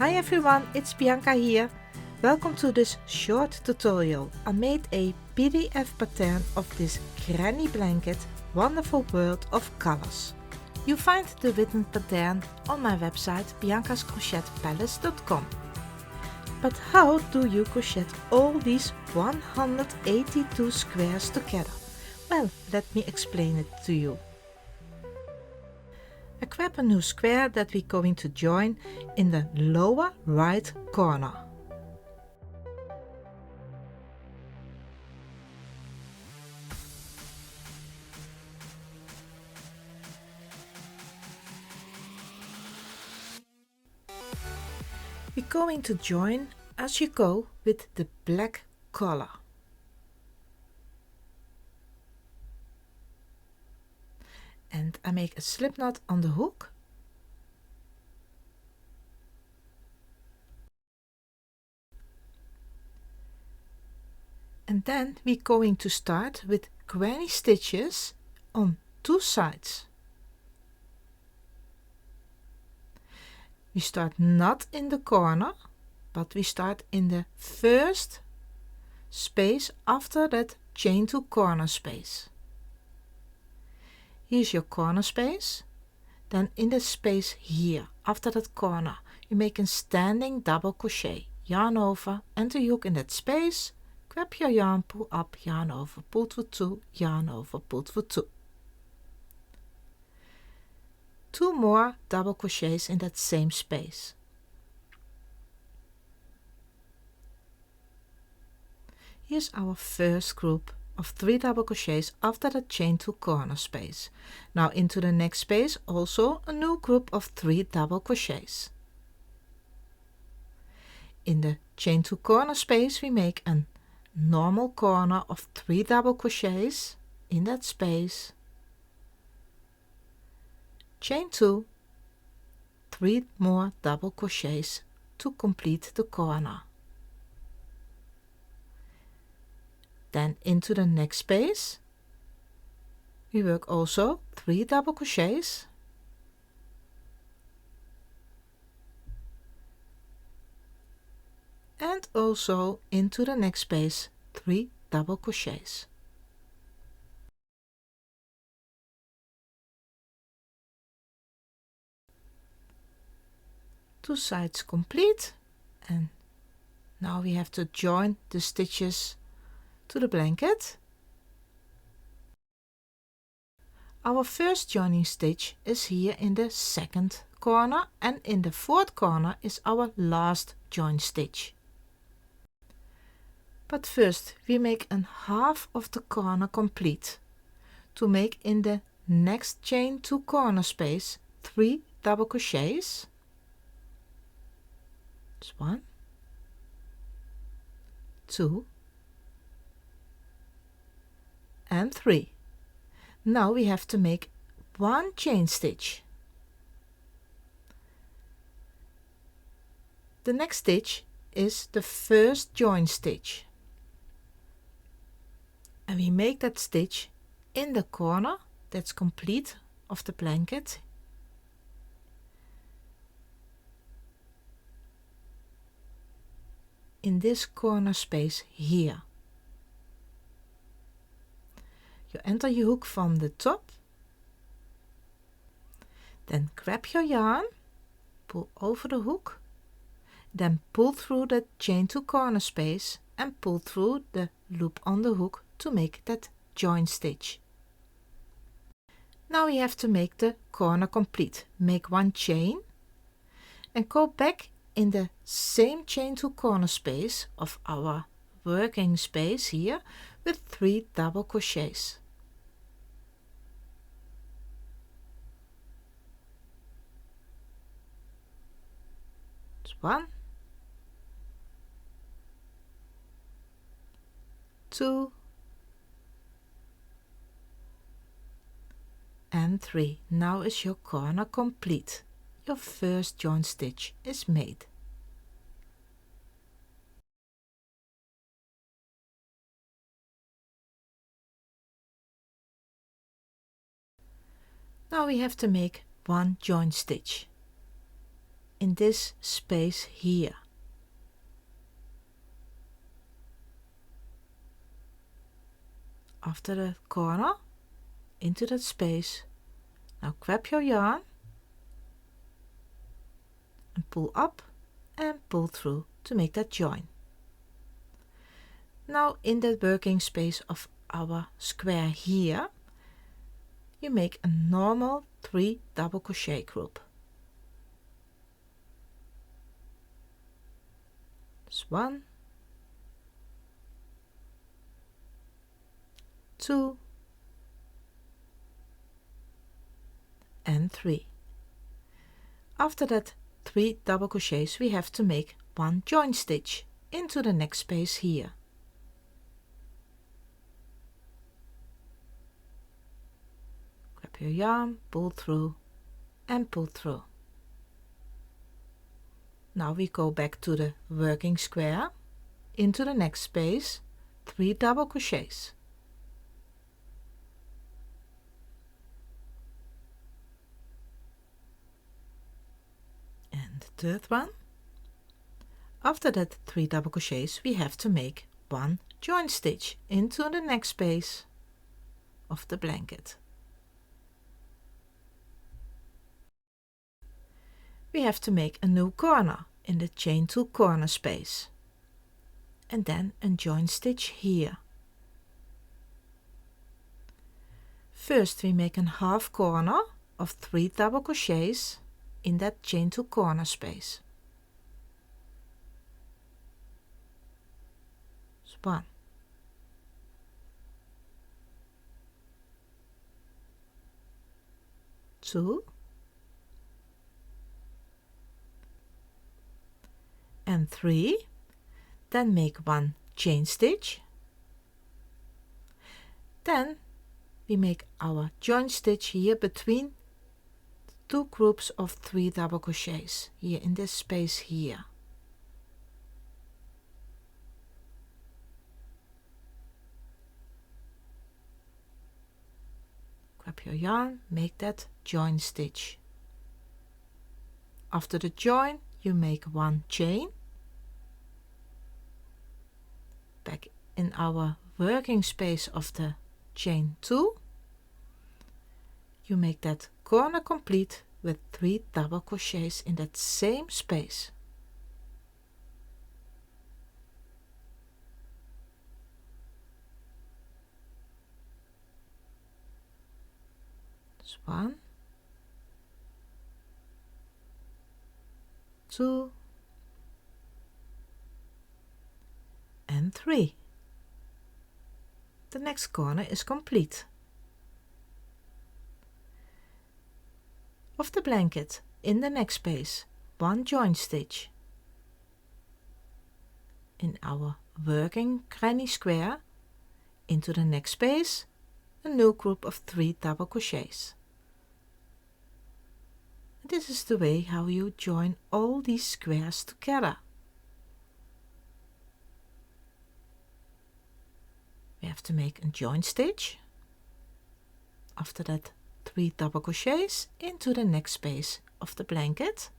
Hi everyone, it's Bianca here. Welcome to this short tutorial. I made a PDF pattern of this granny blanket, Wonderfull World of Colours. You find the written pattern on my website biancascrochetpalace.com. But how do you crochet all these 182 squares together? Well, let me explain it to you. I grab a new square that we're going to join in the lower right corner. We're going to join as you go with the black color. And I make a slip knot on the hook. And then we're going to start with granny stitches on two sides. We start not in the corner, but we start in the first space after that chain to corner space. Here's your corner space. Then in the space here, after that corner, you make a standing double crochet, yarn over, enter your hook in that space, grab your yarn, pull up, yarn over, pull through 2, yarn over, pull through 2. 2 more double crochets in that same space. Here's our first group of 3 double crochets after the chain to corner space. Now into the next space also a new group of 3 double crochets. In the chain to corner space we make a normal corner of 3 double crochets in that space, chain 2, 3 more double crochets to complete the corner. Then into the next space we work also 3 double crochets, and also into the next space 3 double crochets. Two sides complete, and now we have to join the stitches to the blanket. Our first joining stitch is here in the second corner, and in the fourth corner is our last join stitch. But first we make a half of the corner complete to make in the next chain to corner space 3 double crochets. That's 1, 2 and 3. Now we have to make 1 chain stitch. The next stitch is the first join stitch, and we make that stitch in the corner that's complete of the blanket. In this corner space here. You enter your hook from the top, then grab your yarn, pull over the hook, then pull through the chain to corner space and pull through the loop on the hook to make that join stitch. Now we have to make the corner complete. Make 1 chain and go back in the same chain to corner space of our working space here with 3 double crochets. That's 1, 2 and 3. Now is your corner complete. Your first join stitch is made. Now we have to make 1 join stitch. in this space here. After the corner, into that space. Now grab your yarn and pull up and pull through to make that join. Now in the working space of our square here, you make a normal 3 double crochet group. That's 1, 2, and 3. After that 3 double crochets, we have to make 1 join stitch into the next space here. Grab your yarn, pull through and pull through. Now we go back to the working square, into the next space, 3 double crochets. And the third one. After that 3 double crochets, we have to make 1 join stitch into the next space of the blanket. We have to make a new corner in the chain 2 corner space, and then a join stitch here. First we make a half corner of 3 double crochets in that chain 2 corner space. So 1, 2, and 3, then make 1 chain stitch, then we make our join stitch here between the 2 groups of 3 double crochets here in this space here. Grab your yarn, make that join stitch. After the join, you make 1 chain. Back in our working space of the chain 2, you make that corner complete with 3 double crochets in that same space. That's 1, 2, and 3. The next corner is complete. Of the blanket, in the next space, 1 join stitch. In our working granny square, into the next space, a new group of 3 double crochets. This is the way how you join all these squares together. We have to make a join stitch. After that 3 double crochets into the next space of the blanket.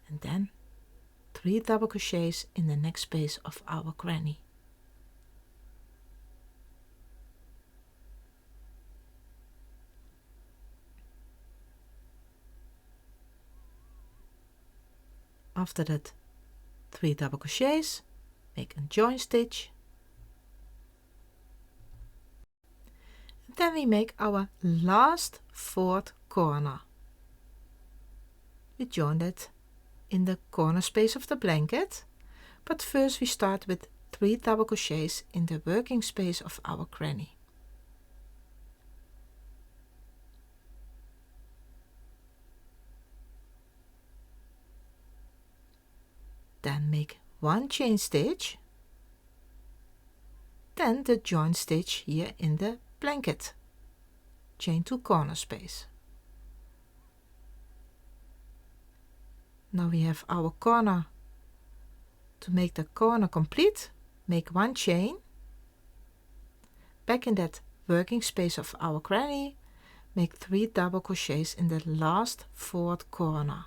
And then 3 double crochets in the next space of our granny. After that 3 double crochets, make a join stitch. And then we make our last 4th corner. We join that in the corner space of the blanket, but first we start with 3 double crochets in the working space of our granny. Then make 1 chain stitch, then the join stitch here in the blanket, chain 2 corner space. Now we have our corner. To make the corner complete, make 1 chain. Back in that working space of our granny, make 3 double crochets in the last 4th corner.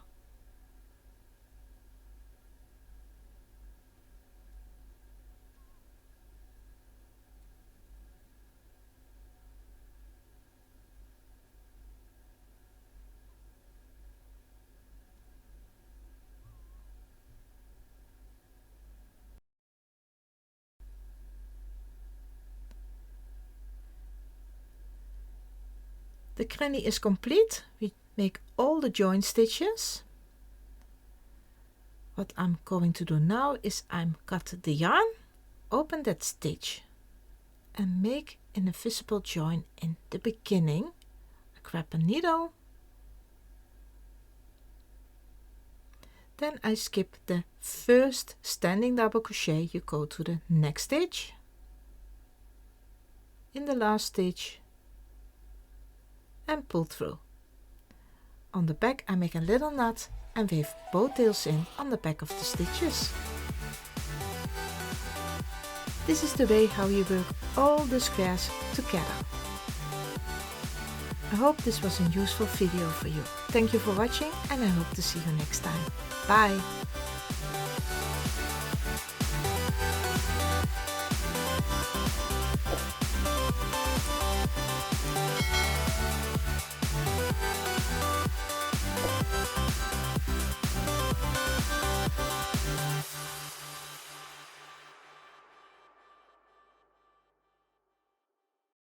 The granny is complete. We make all the join stitches. What I'm going to do now is I'm cut the yarn, open that stitch and make an invisible join in the beginning. I grab a needle, then I skip the first standing double crochet. You go to the next stitch, in the last stitch, and pull through. On the back I make a little knot and weave both tails in on the back of the stitches. This is the way how you work all the squares together. I hope this was a useful video for you. Thank you for watching and I hope to see you next time. Bye!